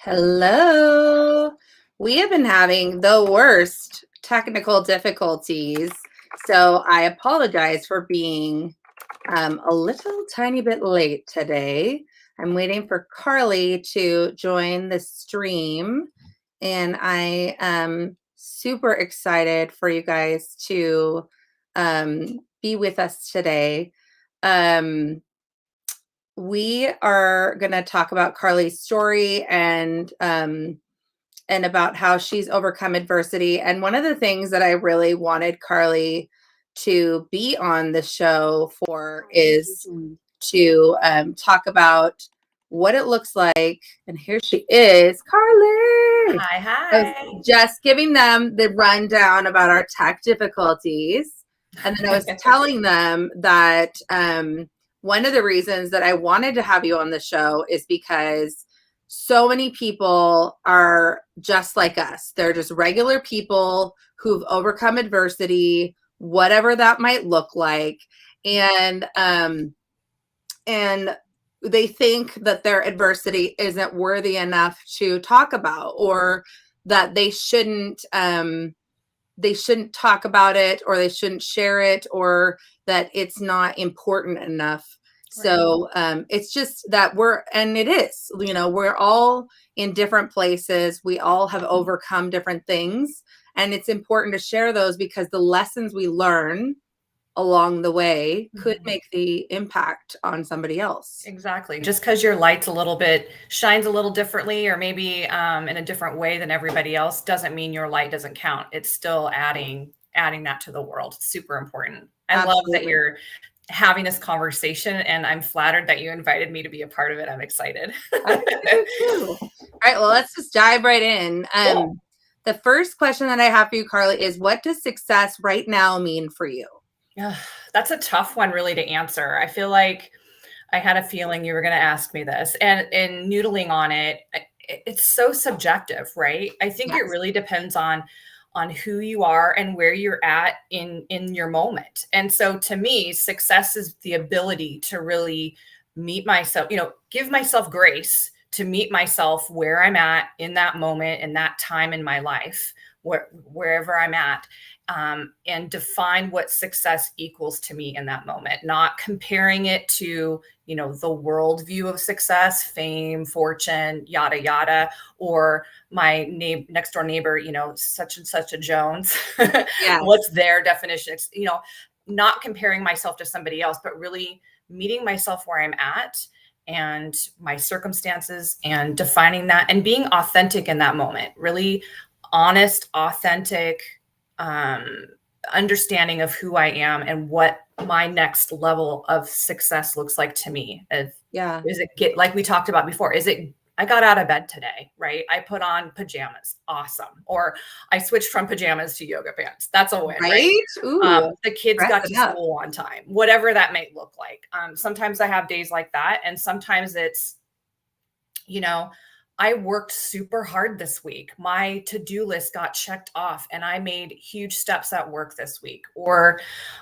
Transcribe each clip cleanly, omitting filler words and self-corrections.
Hello. We have been having the worst technical difficulties, so I apologize for being a little tiny bit late today. I'm waiting for Carly to join the stream, and I am super excited for you guys to be with us today. Um, we are going to talk about Carly's story and about how she's overcome adversity. And one of the things that I really wanted Carly to be on the show for is to talk about what it looks like. And here she is, Carly. Hi, I was hi. just giving them the rundown about our tech difficulties. And then I was telling them that one of the reasons that I wanted to have you on the show is because so many people are just like us. They're just regular people who've overcome adversity, whatever that might look like. And they think that their adversity isn't worthy enough to talk about, or that they shouldn't talk about it, or they shouldn't share it, or that it's not important enough. Right. So it's just that it is, we're all in different places. We all have overcome different things. And it's important to share those because the lessons we learn along the way could make the impact on somebody else. Exactly. Just because your light's a little bit shines a little differently, or maybe in a different way than everybody else, doesn't mean your light doesn't count. It's still adding that to the world. It's super important. I love that you're having this conversation, and I'm flattered that you invited me to be a part of it. I'm excited. I do too. All right, well, let's just dive right in. Cool. The first question that I have for you, Carly, is what does success right now mean for you? Yeah, that's a tough one really to answer. I feel like I had a feeling you were going to ask me this, and noodling on it, it's so subjective, right? I think It really depends on who you are and where you're at in your moment. And so to me, success is the ability to really meet myself, give myself grace to meet myself where I'm at in that moment, in that time in my life, wherever I'm at. And define what success equals to me in that moment, not comparing it to, the world view of success, fame, fortune, yada, yada, or my next door neighbor, such and such a Jones. Yes. What's their definition? Not comparing myself to somebody else, but really meeting myself where I'm at and my circumstances, and defining that and being authentic in that moment, really honest, authentic, understanding of who I am and what my next level of success looks like to me. Is it like we talked about before? I got out of bed today, right? I put on pajamas. Awesome. Or I switched from pajamas to yoga pants. That's a win, right? The kids got to school on time, whatever that may look like. Sometimes I have days like that. And sometimes it's, I worked super hard this week. My to-do list got checked off and I made huge steps at work this week. Or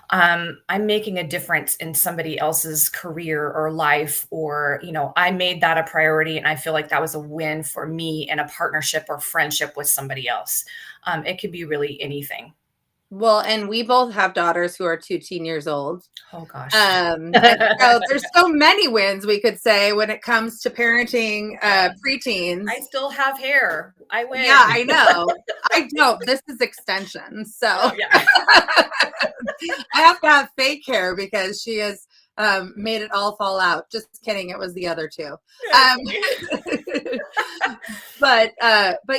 I'm making a difference in somebody else's career or life, or, I made that a priority and I feel like that was a win for me in a partnership or friendship with somebody else. It could be really anything. Well, and we both have daughters who are 2 teen years old. Oh gosh. So there's so many wins we could say when it comes to parenting preteens. I still have hair. I win. Yeah, I know. I don't. This is extensions. So I have to have fake hair because she has made it all fall out. Just kidding. It was the other two. But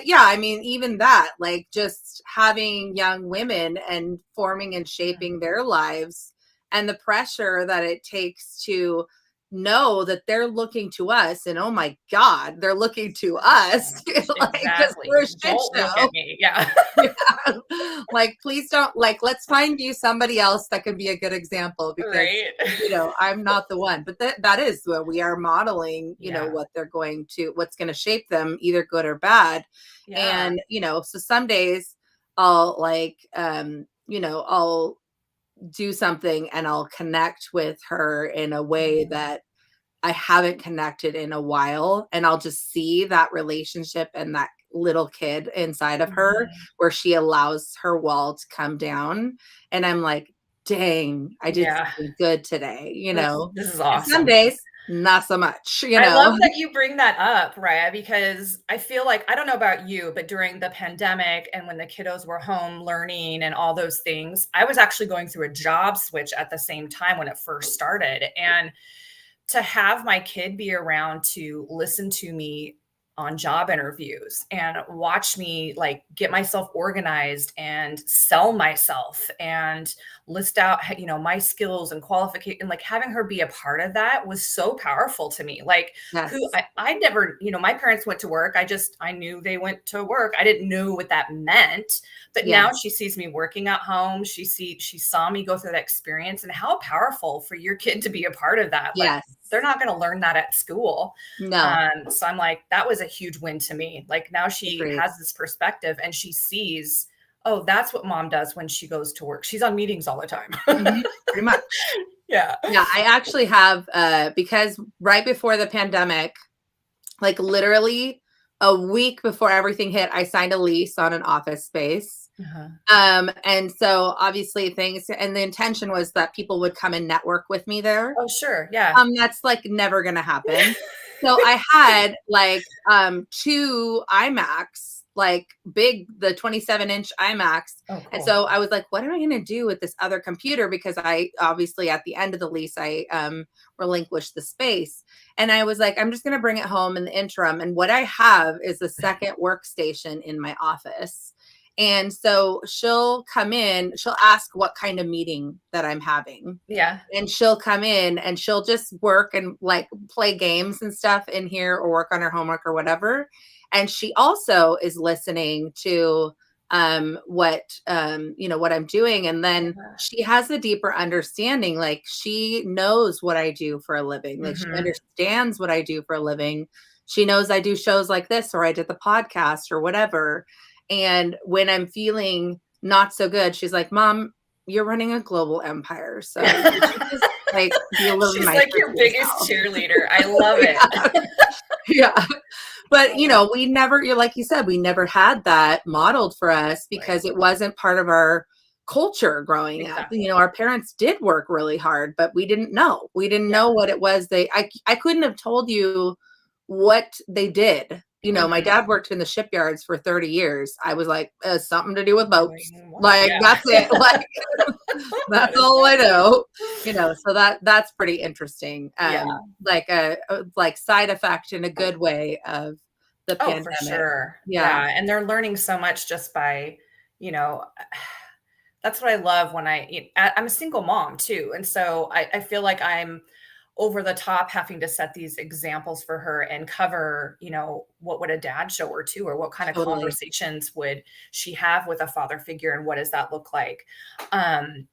yeah, I mean, even that, like just having young women and forming and shaping their lives, and the pressure that it takes to know that they're looking to us, and oh my God, they're looking to us. Exactly. We're a shit don't show. Look at me. Yeah. Like, please don't, let's find you somebody else that could be a good example, because I'm not the one. But that is what we are modeling, what they're what's going to shape them, either good or bad. And so some days I'll I'll do something and I'll connect with her in a way that I haven't connected in a while, and I'll just see that relationship and that little kid inside of her Mhm. where she allows her wall to come down, and I'm like, "Dang, I did Yeah. something good today," This is And some awesome. days, not so much, I love that you bring that up, Raya, because I feel like I don't know about you, but during the pandemic and when the kiddos were home learning and all those things, I was actually going through a job switch at the same time when it first started. And to have my kid be around to listen to me on job interviews and watch me like get myself organized and sell myself and list out my skills and qualification, and like having her be a part of that was so powerful to me. Like who Yes. I never, my parents went to work. I knew they went to work. I didn't know what that meant, but now Yes. she sees me working at home. She saw me go through that experience, and how powerful for your kid to be a part of that. Like Yes. they're not going to learn that at school. No. So I'm like, that was a huge win to me. Like now she Agreed. has this perspective and she sees, oh, that's what mom does when she goes to work. She's on meetings all the time. Mhm. Pretty much. Yeah. Yeah, I actually have, because right before the pandemic, like literally a week before everything hit, I signed a lease on an office space. Uh-huh. And so obviously and the intention was that people would come and network with me there. Oh, sure. Yeah. That's like never gonna happen. So I had like two iMacs, like the 27-inch iMacs. Oh, And cool. so I was like, what am I gonna do with this other computer? Because I obviously at the end of the lease, I relinquished the space. And I was like, I'm just gonna bring it home in the interim. And what I have is the second workstation in my office. And so she'll come in, she'll ask what kind of meeting that I'm having, Yeah. and she'll come in and she'll just work and like play games and stuff in here or work on her homework or whatever. And she also is listening to what I'm doing, and then Yeah. she has a deeper understanding. Like she knows what I do for a living, like she Mhm. understands what I do for a living. She knows I do shows like this, or I did the podcast or whatever. And when I'm feeling not so good, she's like, Mom, you're running a global empire. So you should just like be a little She's nicer like to your biggest yourself. cheerleader. I love it. Yeah. Yeah. But we never, like you said, we never had that modeled for us Right. because it wasn't part of our culture growing up. Exactly. Our parents did work really hard, but we didn't know. We didn't Yeah. know what it was. I couldn't have told you what they did. My Mhm. dad worked in the shipyards for 30 years. I was like, something to do with boats. Doing what? Like Yeah. that's it. Like That that's is all so I funny. know. So that's pretty interesting. Yeah. Like a like side effect in a good way of the Oh, for pandemic. sure. Yeah, Yeah, and they're learning so much just by, you know, that's what I love when I'm a single mom too, and so I feel like I'm over the top having to set these examples for her and cover, what would a dad show her too, or what kind of totally. conversations would she have with a father figure, and what does that look like? Um,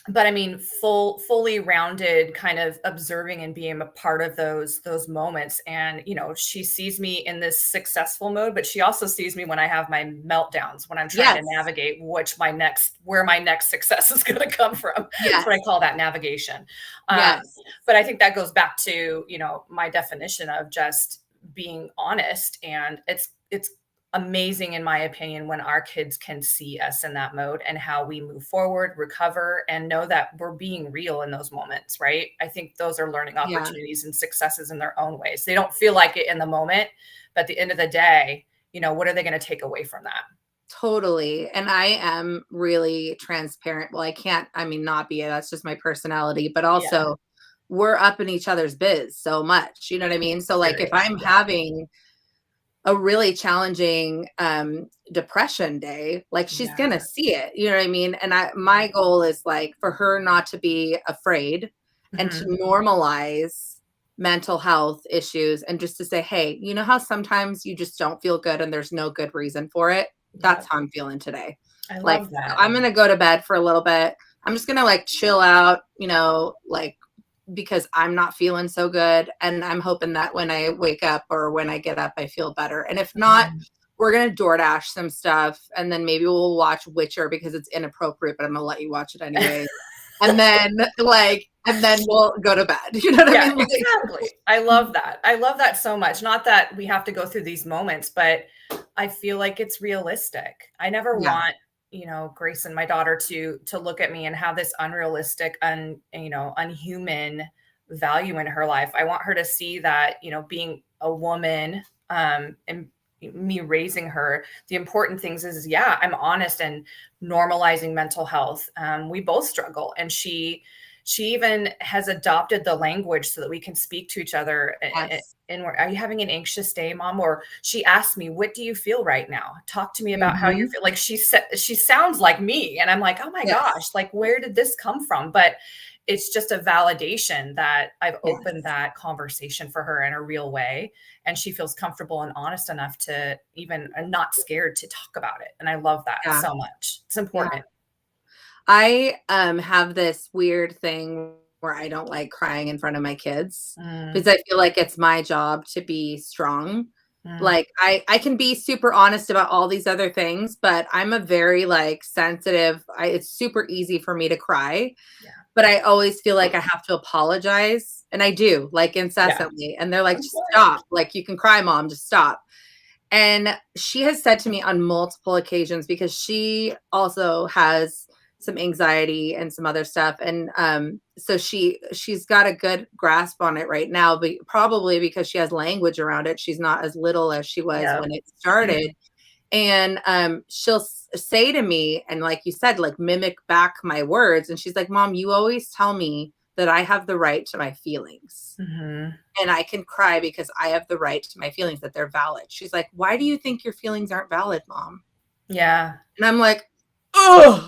but I mean, fully rounded kind of observing and being a part of those moments. And, she sees me in this successful mode, but she also sees me when I have my meltdowns, when I'm trying to Yes. navigate where my next success is going to come from. That's what I Yes. call that navigation. Yes. But I think that goes back to, my definition of just being honest. And it's amazing, in my opinion, when our kids can see us in that mode and how we move forward, recover, and know that we're being real in those moments, right? I think those are learning Yeah, opportunities and successes in their own ways. They don't feel like it in the moment, but at the end of the day, what are they going to take away from that? totally. And I am really transparent. Well, I mean, not be, that's just my personality, but Yeah, also we're up in each other's biz so much. You know what I mean? So like if serious. I'm Yeah. having a really challenging depression day, like she's Yeah. gonna see it, you know what I mean? And Yeah. my goal is like for her not to be afraid and to Mhm. normalize mental health issues, and just to say, hey, you know how sometimes you just don't feel good and there's no good reason for it? That's Yep. how I'm feeling today. I Like love that. I'm gonna go to bed for a little bit. I'm just gonna like chill out, like because I'm not feeling so good. And I'm hoping that when I wake up or when I get up, I feel better. And if not, Mhm. we're going to DoorDash some stuff, and then maybe we'll watch Witcher because it's inappropriate, but I'm going to let you watch it anyway. and then we'll go to bed. You know what I Yeah, mean? Like, exactly. I love that. I love that so much. Not that we have to go through these moments, but I feel like it's realistic. I never yeah. want, Grace and my daughter to look at me and have this unrealistic, unhuman value in her life. I want her to see that, being a woman, and me raising her, the important things is, yeah, I'm honest and normalizing mental health. We both struggle, and she even has adopted the language so that we can speak to each other. Yes. And are you having an anxious day, mom? Or she asked me, what do you feel right now? Talk to me about how you Mhm. feel. Like she said, she sounds like me. And I'm like, oh my Yes. gosh, like, where did this come from? But it's just a validation that I've opened Yes. that conversation for her in a real way. And she feels comfortable and honest enough to even, not scared to talk about it. And I love that Yeah. so much. It's Yeah. important. I have this weird thing where I don't like crying in front of my kids Mm, because I feel like it's my job to be strong. mm, Like I can be super honest about all these other things, but I'm a very like sensitive. It's super easy for me to cry, yeah. but I always feel like I have to apologize, and I do like Yeah. incessantly. And they're like, Of "Just course. stop! Like you can cry, mom. Just stop." And she has said to me on multiple occasions, because she also has some anxiety and some other stuff, and so she's got a good grasp on it right now, but probably because she has language around it. She's not as little as she was Yep. when it started. And she'll say to me, and like you said, like mimic back my words, and she's like, "Mom, you always tell me that I have the right to my feelings, Mhm. and I can cry because I have the right to my feelings, that they're valid." She's like, "Why do you think your feelings aren't valid, mom?" Yeah. And I'm like, "Oh,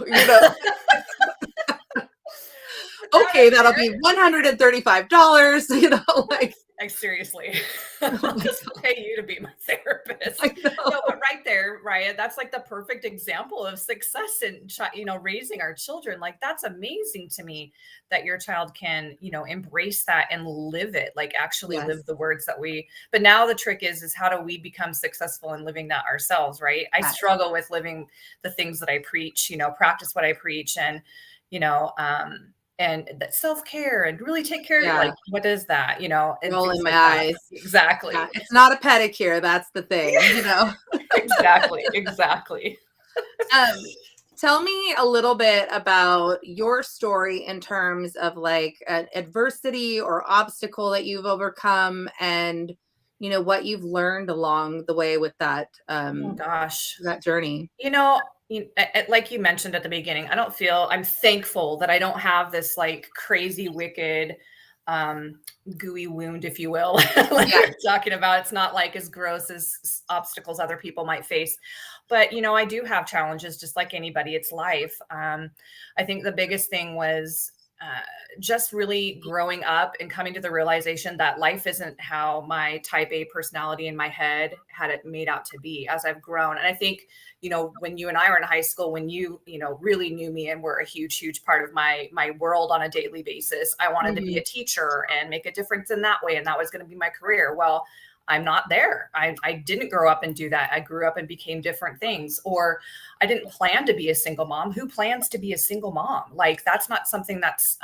Put down okay, a that'll be $135." Like, like, seriously. oh I'll my just pay you to be my therapist. God, I No, know. but right there, Ryan, that's like the perfect example of success in raising our children. Like, that's amazing to me that your child can, embrace that and live it, like actually live Yes, the words that we, but now the trick is how do we become successful in living that ourselves, right? I yes, struggle with living the things that I preach, practice what I preach, and, you know, um, and that self-care and really take care, yeah, like, what is that, and things rolling my like that. eyes. Yeah, Exactly. it's not a pedicure, that's the thing. Exactly, exactly. Um, Tell me a little bit about your story in terms of like an adversity or obstacle that you've overcome, and what you've learned along the way with Oh gosh. that journey. You know, like you mentioned at the beginning, I'm thankful that I don't have this like crazy, wicked, um, gooey wound, if you will, like Yeah. you're talking about. It's not like as gross as obstacles other people might face. But, I do have challenges just like anybody. It's life. I think the biggest thing was uh, just really growing up and coming to the realization that life isn't how my type A personality in my head had it made out to be as I've grown. And I think, when you and I were in high school, when you really knew me and were a huge, huge part of my world on a daily basis, I wanted to be Mhm. a teacher and make a difference in that way. And that was going to be my career. Well, I'm not there. I didn't grow up and do that. I grew up and became different things. Or I didn't plan to be a single mom. Who plans to be a single mom? Like, that's not something that's,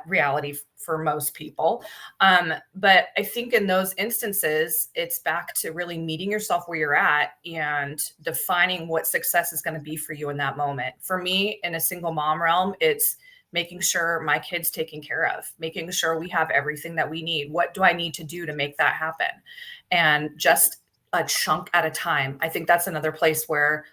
reality for most people. But I think in those instances, it's back to really meeting yourself where you're at and defining what success is going to be for you in that moment. For me, in a single mom realm, it's making sure my kid's taken care of, making sure we have everything that we need. What do I need to do to make that happen? And just a chunk at a time. I think that's another place where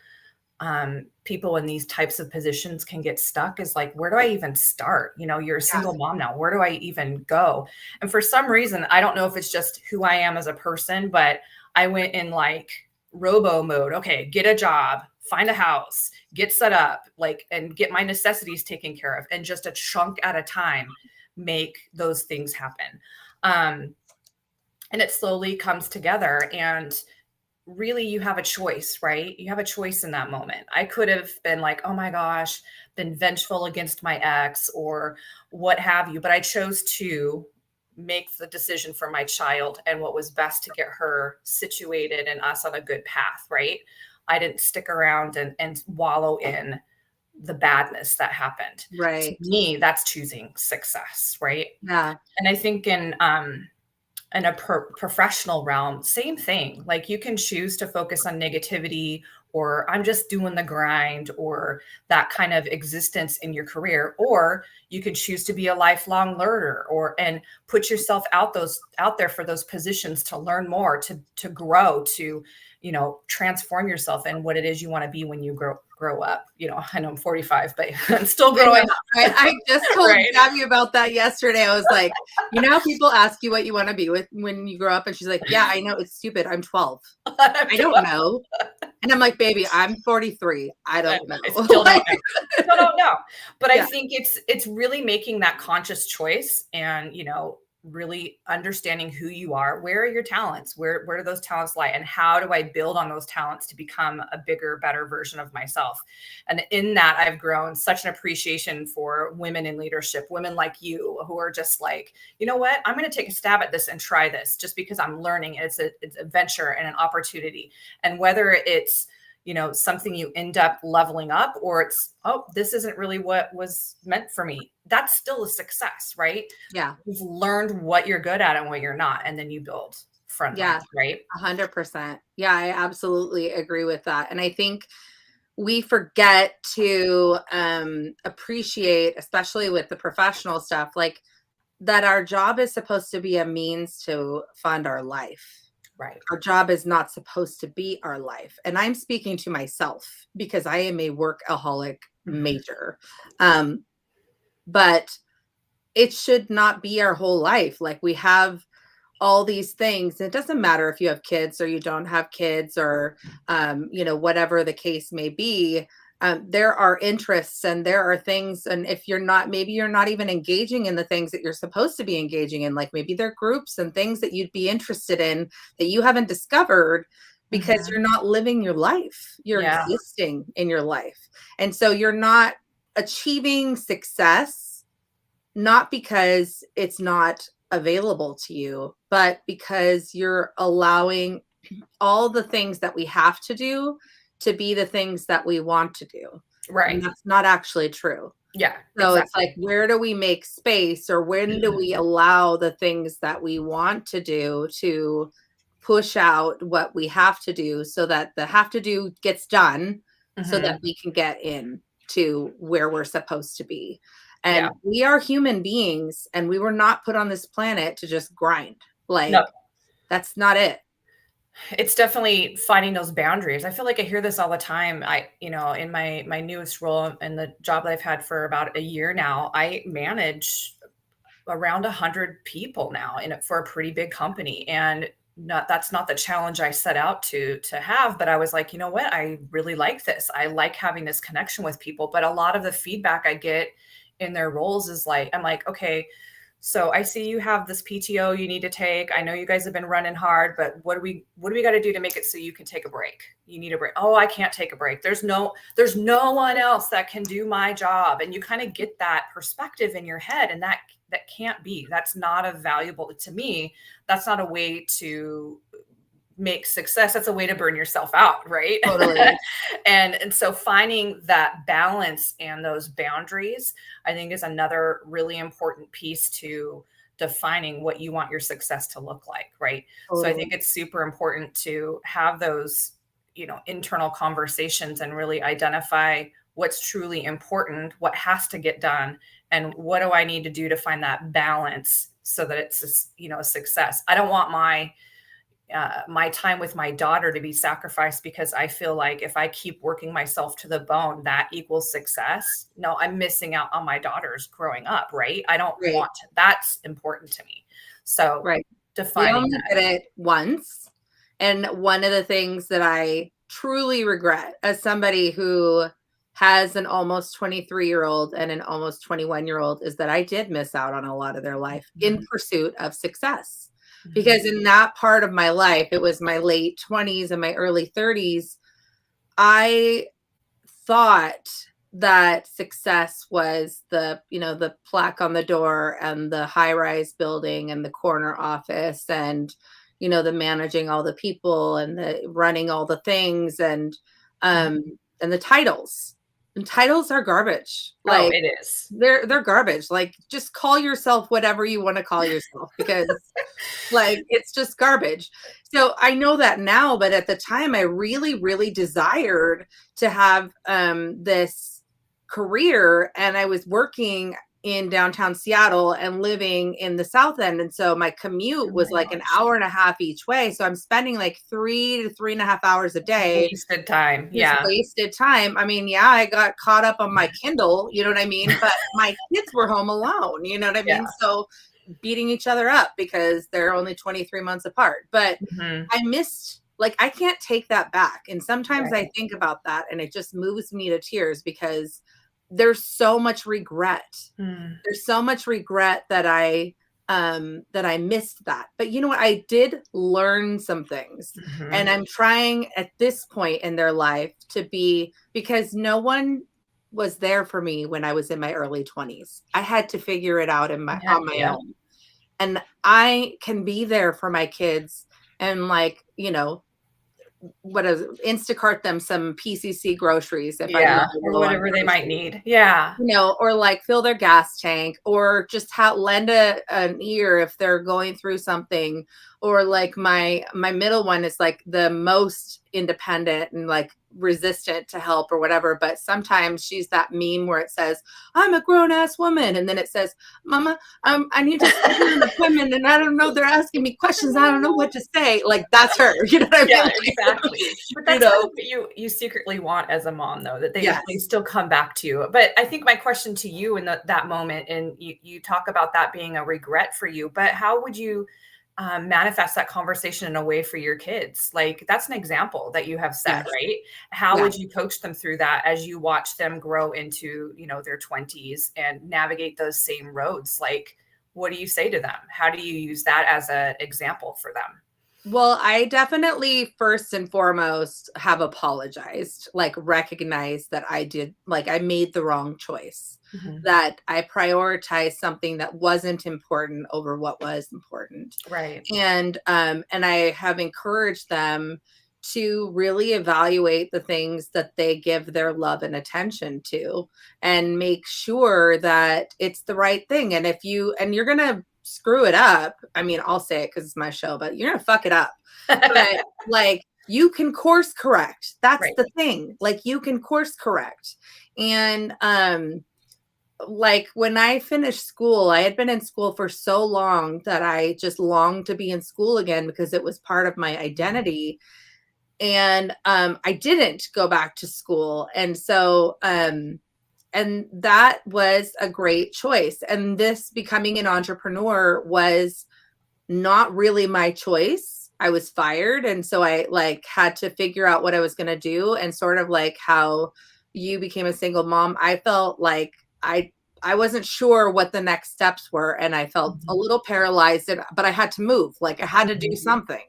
people in these types of positions can get stuck, is like, where do I even start? You're a Yeah. single mom now. Where do I even go? And for some reason, I don't know if it's just who I am as a person, but I went in like robo mode. Okay, get a job, find a house, get set up, like, and get my necessities taken care of, and just a chunk at a time, make those things happen. Um, and it slowly comes together. And really, you have a choice, right? You have a choice in that moment. I could have been like, oh my gosh, been vengeful against my ex or what have you, but I chose to make the decision for my child and what was best to get her situated and us on a good path, right? I didn't stick around and wallow in the badness that happened. To Right. me, that's choosing success, right? Yeah. And I think in a professional realm, same thing. Like you can choose to focus on negativity, or I'm just doing the grind, or that kind of existence in your career, or you could choose to be a lifelong learner, or and put yourself out there for those positions to learn more, to grow, to transform yourself in what it is you want to be when you grow up. I know I'm 45, but I'm still I growing know. up, I just told right? Gabby about that yesterday. I was like, how people ask you what you want to be with when you grow up, and she's like, yeah, I know, it's stupid. I'm 12. I don't know. And I'm like, baby, I'm 43. I don't know. I still don't know. Still don't know. But I Yeah. think it's really making that conscious choice, and really understanding who you are. Where are your talents? Where do those talents lie? And how do I build on those talents to become a bigger, better version of myself? And in that, I've grown such an appreciation for women in leadership, women like you who are just like, you know what? I'm going to take a stab at this and try this just because I'm learning. It's a venture and an opportunity. And whether it's something you end up leveling up, or it's, oh, this isn't really what was meant for me, that's still a success, right? Yeah. You've learned what you're good at and what you're not, and then you build front Yeah. lines, right? 100%. Yeah, I absolutely agree with that. And I think we forget to appreciate, especially with the professional stuff, like that our job is supposed to be a means to fund our life. Right. Our job is not supposed to be our life. And I'm speaking to myself because I am a workaholic major. But it should not be our whole life. Like we have all these things. It doesn't matter if you have kids or you don't have kids, or whatever the case may be. There are interests and there are things, and if you're not, maybe you're not even engaging in the things that you're supposed to be engaging in, like maybe there are groups and things that you'd be interested in that you haven't discovered because you're not living your life, you're Yeah. existing in your life. And so you're not achieving success, not because it's not available to you, but because you're allowing all the things that we have to do to be the things that we want to do. And Right. that's not actually true. Yeah, So it's exactly. like, where do we make space, or when do we allow the things that we want to do to push out what we have to do, so that the have to do gets done, so that we can get in to where we're supposed to be. Yeah. And we are human beings, and we were not put on this planet to just grind. No, Like, that's not it. it's definitely finding those boundaries. I feel like I hear this all the time. In my newest role and the job that I've had for about a year now, I manage around 100 people now for a pretty big company. And that's not the challenge I set out to have, but I was like, you know what? I really like this. I like having this connection with people. But a lot of the feedback I get in their roles is like, I'm like, okay, so I see you have this PTO you need to take. I know you guys have been running hard, but what do we got to do to make it so you can take a break? You need a break. Oh, I can't take a break. There's no one else that can do my job. And you kind of get that perspective in your head, and that can't be. That's not a valuable, to me, that's not a way to make success. That's a way to burn yourself out, right? Totally. and so finding that balance and those boundaries, I think, is another really important piece to defining what you want your success to look like, right? So I Totally. think it's super important to have those, internal conversations and really identify what's truly important, what has to get done, and what do I need to do to find that balance so that it's a success. I don't want my time with my daughter to be sacrificed because I feel like if I keep working myself to the bone, that equals success. No, I'm missing out on my daughter's growing up, right? I don't Right. want to, that's important to me. So Right. We defining only that. did it once. And one of the things that I truly regret, as somebody who has an almost 23-year-old and an almost 21-year-old, is that I did miss out on a lot of their life in pursuit of success. Because in that part of my life, it was my late 20s and my early 30s, I thought that success was the plaque on the door and the high-rise building and the corner office and the managing all the people and the running all the things and the titles. titles are garbage. Oh, Like it is. they're garbage. Like just call yourself whatever you want to call yourself because like it's just garbage. So I know that now, but at the time I really, really desired to have this career, and I was working in downtown Seattle and living in the South End. And so my commute Oh was my like an gosh. hour and a half each way. So I'm spending like 3 to 3.5 hours a day, Wasted time. just Yeah. wasted time. I mean, yeah, I got caught up on my Kindle, you know what I mean? But my kids were home alone, you know what I Yeah. mean? So beating each other up because they're only 23 months apart. But Mhm. I missed, like, I can't take that back. And sometimes I Right. think about that and it just moves me to tears because there's so much regret. Mm. There's so much regret that I missed that. But you know what? I did learn some things. And Mhm. I'm trying at this point in their life to be, because no one was there for me when I was in my early 20s. I had to figure it out Yeah, on my yeah. own. And I can be there for my kids and, like, what is it, Instacart them some PCC groceries if I'm Yeah, really or low on whatever they might groceries, need. Yeah. or like fill their gas tank, or just lend an ear if they're going through something. Or like my middle one is like the most independent and like resistant to help or whatever. But sometimes she's that meme where it says, "I'm a grown ass woman," and then it says, "Mama, I need to schedule an appointment, and I don't know. They're asking me questions. I don't know what to say." Like that's her. You know what I mean? Yeah, Like, exactly. But you that's kind know? of what you secretly want as a mom, though, that they Yes. still come back to you. But I think my question to you in that moment, and you talk about that being a regret for you, but how would you manifest that conversation in a way for your kids? Like that's an example that you have set, Yes. right? How Yeah. would you coach them through that as you watch them grow into, their 20s and navigate those same roads? Like, what do you say to them? How do you use that as an example for them? Well, I definitely first and foremost have apologized, like recognized that I made the wrong choice, Mhm. that I prioritized something that wasn't important over what was important. Right. And I have encouraged them to really evaluate the things that they give their love and attention to and make sure that it's the right thing. And if you're going to screw it up, I mean, I'll say it because it's my show, but you're going to fuck it up. But like, you can course correct. That's Right. the thing. Like, you can course correct. And like when I finished school, I had been in school for so long that I just longed to be in school again because it was part of my identity. And I didn't go back to school. And that was a great choice. And this becoming an entrepreneur was not really my choice. I was fired, and so I like had to figure out what I was going to do. And sort of like how you became a single mom, I felt like I wasn't sure what the next steps were, and I felt a Mhm. little paralyzed, but I had to move. Like I had to do Mhm. something.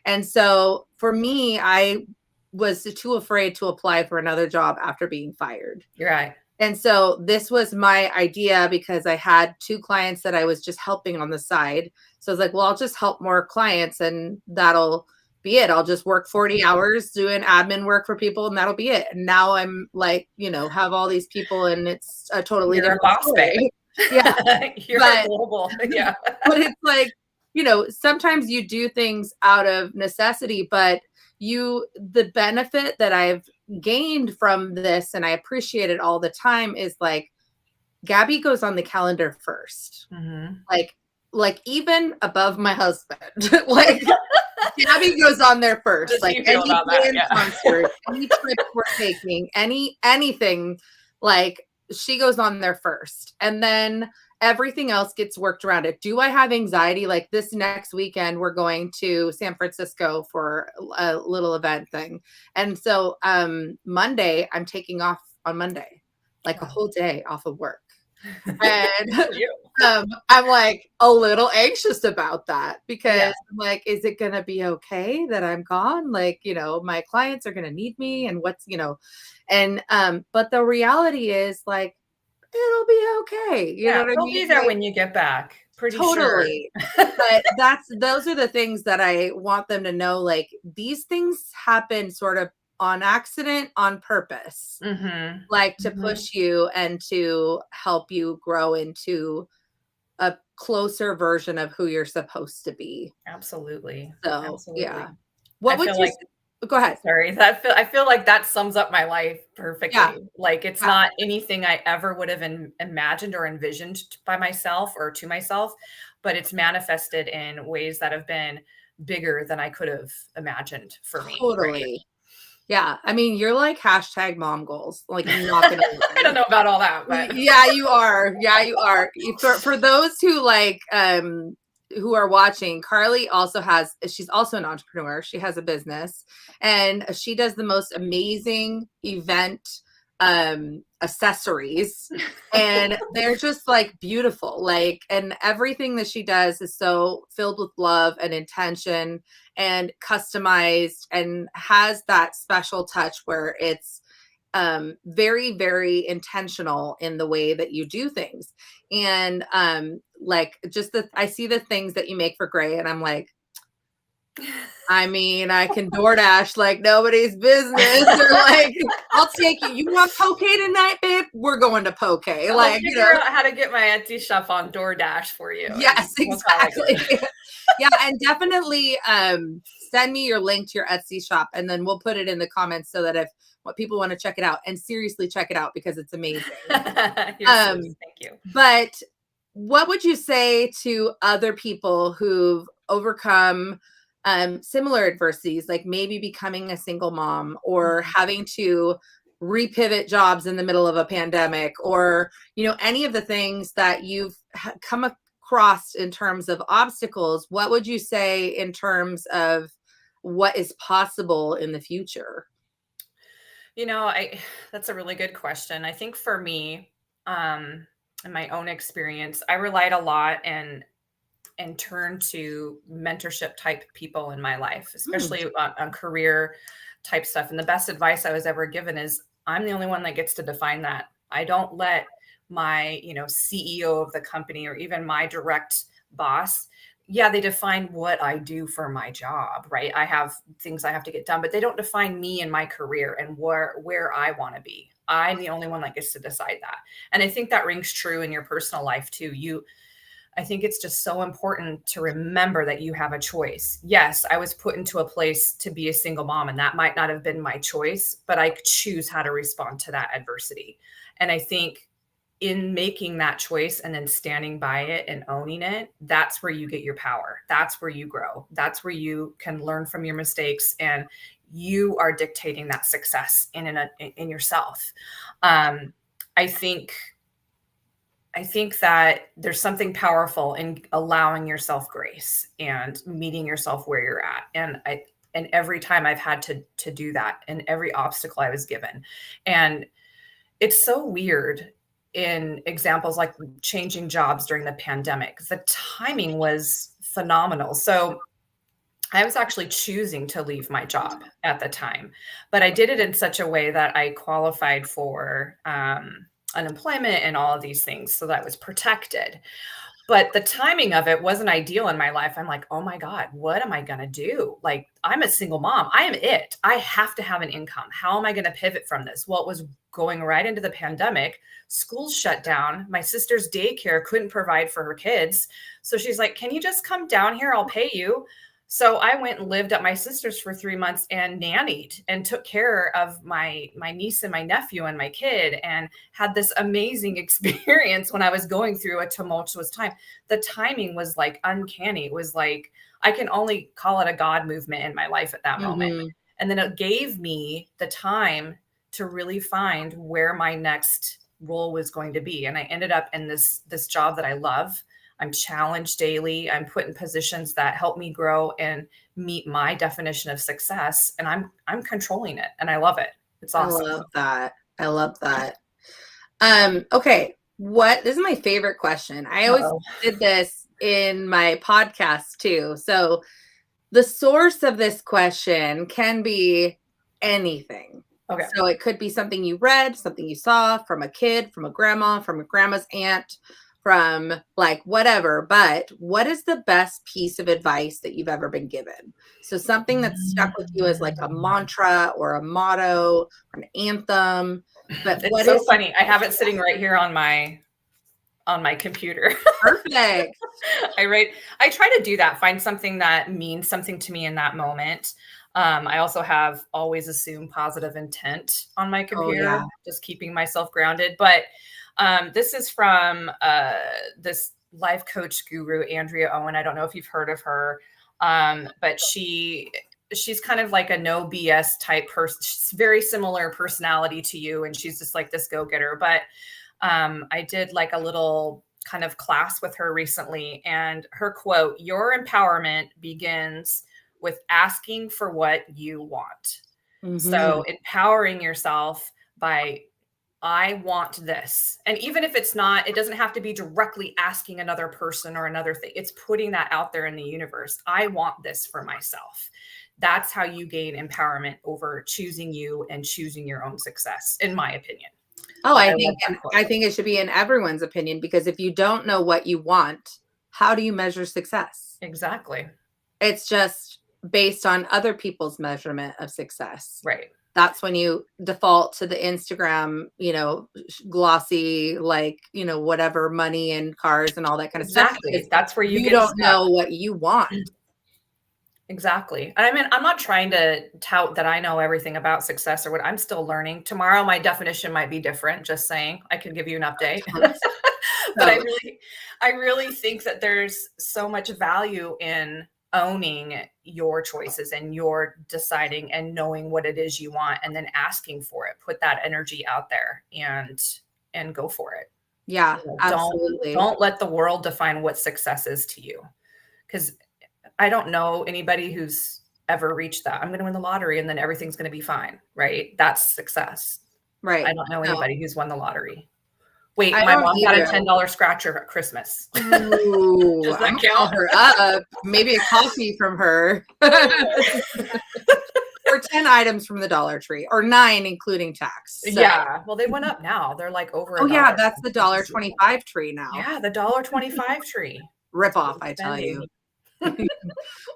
And so for me, I was too afraid to apply for another job after being fired. You're right. And so this was my idea because I had two clients that I was just helping on the side. So I was like, well, I'll just help more clients and that'll be it. I'll just work 40 hours doing admin work for people and that'll be it. And now I'm like, have all these people and it's a totally You're a different boss babe. story. Yeah. You're a But global. Yeah. but it's like, sometimes you do things out of necessity, but the benefit that I've gained from this, and I appreciate it all the time, is like Gabby goes on the calendar first. Mhm. Like even above my husband. Like Gabby goes on there How first. does Like he feel any about that? planned Yeah. concert, any trip we're taking, anything, like she goes on there first. And then everything else gets worked around it. Do I have anxiety? Like this next weekend, we're going to San Francisco for a little event thing. And so Monday, I'm taking off on Monday, like a Wow. whole day off of work. And Good for you. I'm like a little anxious about that Yeah. because I'm like, is it going to be okay that I'm gone? Like, my clients are going to need me and but the reality is like, it'll be okay. You know Yeah. what I They'll mean? be there Like, when you get back. Pretty sure. totally. But those are the things that I want them to know. Like these things happen sort of on accident, on purpose, like to push you and to help you grow into a closer version of who you're supposed to be. Absolutely. So, Absolutely. yeah. I What would feel you like s Go ahead. sorry, I feel like that sums up my life Yeah, perfectly. Like, it's yeah, not anything I ever would have imagined or envisioned by myself or to myself, but it's manifested in ways that have been bigger than I could have imagined for me, right? totally. Yeah, I mean, you're like hashtag mom goals, like, not gonna I don't lie. know about all that, but Yeah, you are. Yeah, you are. For those who like who are watching, Carly also she's also an entrepreneur. She has a business and she does the most amazing event accessories, and they're just like beautiful. Like, and everything that she does is so filled with love and intention and customized and has that special touch where it's very, very intentional in the way that you do things. And like just I see the things that you make for Gray, and I'm like, I mean, I can DoorDash like nobody's business. They're like, I'll take you. You want poke tonight, babe? We're going to poke. I'll Like, figure out how to get my Etsy shop on DoorDash for you, and yes, we'll call it exactly. good. Yeah, and definitely send me your link to your Etsy shop, and then we'll put it in the comments so that if what people want to check it out, and seriously check it out because it's amazing. You're sweet. Thank you. But what would you say to other people who've overcome similar adversities, like maybe becoming a single mom or having to repivot jobs in the middle of a pandemic, or any of the things that you've come across in terms of obstacles? What would you say in terms of what is possible in the future? I that's a really good question. I think for me, in my own experience, I relied a lot and turned to mentorship type people in my life, Hmm. especially on career type stuff. And the best advice I was ever given is I'm the only one that gets to define that. I don't let my, CEO of the company or even my direct boss, yeah, they define what I do for my job, right? I have things I have to get done, but they don't define me and my career and where I want to be. I'm the only one that gets to decide that. And I think that rings true in your personal life too. I think it's just so important to remember that you have a choice. Yes, I was put into a place to be a single mom, and that might not have been my choice, but I choose how to respond to that adversity. And I think in making that choice and then standing by it and owning it, that's where you get your power. That's where you grow. That's where you can learn from your mistakes, and you are dictating that success in yourself. Um, I think I think that there's something powerful in allowing yourself grace and meeting yourself where you're at. And every time I've had to do that, and every obstacle I was given. And it's so weird in examples like changing jobs during the pandemic. The timing was phenomenal. So I was actually choosing to leave my job at the time, but I did it in such a way that I qualified for unemployment and all of these things, so that I was protected. But the timing of it wasn't ideal in my life. I'm like, oh my God, what am I going to do? Like, I'm a single mom. I am it. I have to have an income. How am I going to pivot from this? Well, it was going right into the pandemic. Schools shut down. My sister's daycare couldn't provide for her kids. So she's like, can you just come down here? I'll pay you. So I went and lived at my sister's for 3 months and nannied and took care of my niece and my nephew and my kid, and had this amazing experience when I was going through a tumultuous time. The timing was like uncanny. It was like I can only call it a God movement in my life at that moment. Hmm. And then it gave me the time to really find where my next role was going to be. And I ended up in this job that I love. I'm challenged daily. I'm put in positions that help me grow and meet my definition of success. And I'm controlling it, and I love it. It's I awesome. love that. I love that. Okay. This is my favorite question. I always Uh-oh. did this in my podcast too. So the source of this question can be anything. Okay. So it could be something you read, something you saw from a kid, from a grandma, from a grandma's aunt. from like whatever, but what is the best piece of advice that you've ever been given? So something that's stuck with you as like a mantra or a motto or an anthem. But It's what so is funny. I have it sitting right here on my computer. perfect? I try to do that, find something that means something to me in that moment. I also have always assume positive intent on my Oh yeah. computer, just keeping myself grounded. But this is from this life coach guru, Andrea Owen. I don't know if you've heard of her, but she's kind of like a no BS type person. She's very similar personality to you, and she's just like this go getter. But I did like a little kind of class with her recently, and her quote, "Your empowerment begins with asking for what you want." So Mm-hmm. empowering yourself by, I want this. And even if it's not, it doesn't have to be directly asking another person or another thing. It's putting that out there in the universe. I want this for myself. That's how you gain empowerment over choosing you and choosing your own success, in my opinion. Oh, But I I love think, that and quote. I think it should be in everyone's opinion, because if you don't know what you want, how do you measure success? Exactly. It's just based on other people's measurement of success. Right. That's when you default to the Instagram, glossy, like, whatever, money and cars and all that kind of stuff, because Exactly. That's where you you get don't stuck. know what you want. Exactly. And I mean, I'm not trying to tout that I know everything about success or what. I'm still learning. Tomorrow, my definition might be different. Just saying, I can give you an update. But So, I really think that there's so much value in owning your choices and your deciding and knowing what it is you want and then asking for it. Put that energy out there and go for it. yeah, You know, absolutely. don't let the world define what success is to you. Because I don't know anybody who's ever reached that. I'm going to win the lottery and then everything's going to be fine, right? That's success. I Right. don't know No, anybody who's won the lottery. Wait, I my don't mom got a either. $10 scratcher at Christmas. Ooh, Does I'm that gonna call count? her up. Maybe a coffee from her. Or 10 items from the Dollar Tree, or 9 including tax. So, Yeah. Well, they went up now. They're like over oh a yeah, dollar. that's the dollar 25 tree now. Yeah, the $1.25 tree. Rip off, Good I tell spending. you.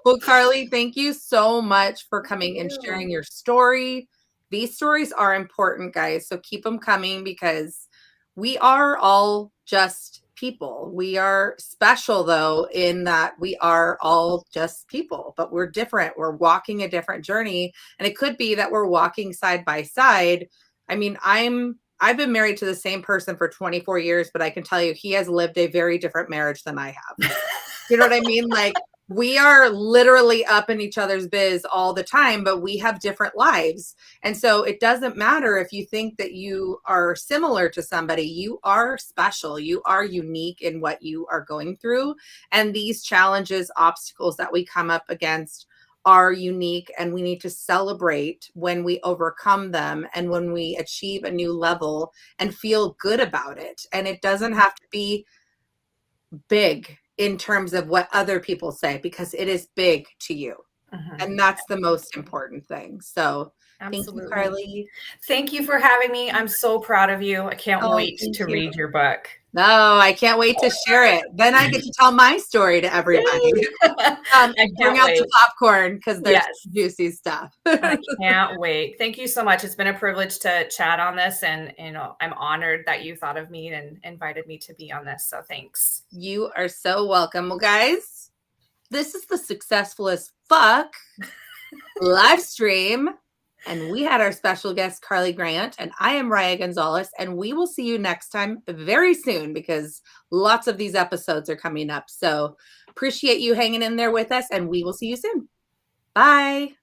Well, Carly, thank you so much for Thank coming and you. sharing your story. These stories are important, guys, so keep them coming, because we are all just people. We are special, though, in that we are all just people, but we're different. We're walking a different journey, and it could be that we're walking side by side. I mean, I've been married to the same person for 24 years, but I can tell you he has lived a very different marriage than I have. You know what I mean? Like, we are literally up in each other's biz all the time, but we have different lives. And so it doesn't matter if you think that you are similar to somebody. You are special. You are unique in what you are going through. And these challenges, obstacles that we come up against are unique, and we need to celebrate when we overcome them and when we achieve a new level and feel good about it. And it doesn't have to be big in terms of what other people say, because it is big to you. Mhm. And that's the most important thing. So thank you, Absolutely. Carly. Thank you for having me. I'm so proud of you. I can't Oh, wait thank to you. read your book. No, I can't wait to share it. Then I get to tell my story to everybody. Yay! I Bring can't out the wait. popcorn, because there's Yes. juicy stuff. I can't wait. Thank you so much. It's been a privilege to chat on this, and I'm honored that you thought of me and invited me to be on this. So thanks. You are so welcome. Well, guys, this is the Successful as Fuck live stream. And we had our special guest, Carly Grant, and I am Raya Gonzalez. And we will see you next time very soon, because lots of these episodes are coming up. So appreciate you hanging in there with us, and we will see you soon. Bye.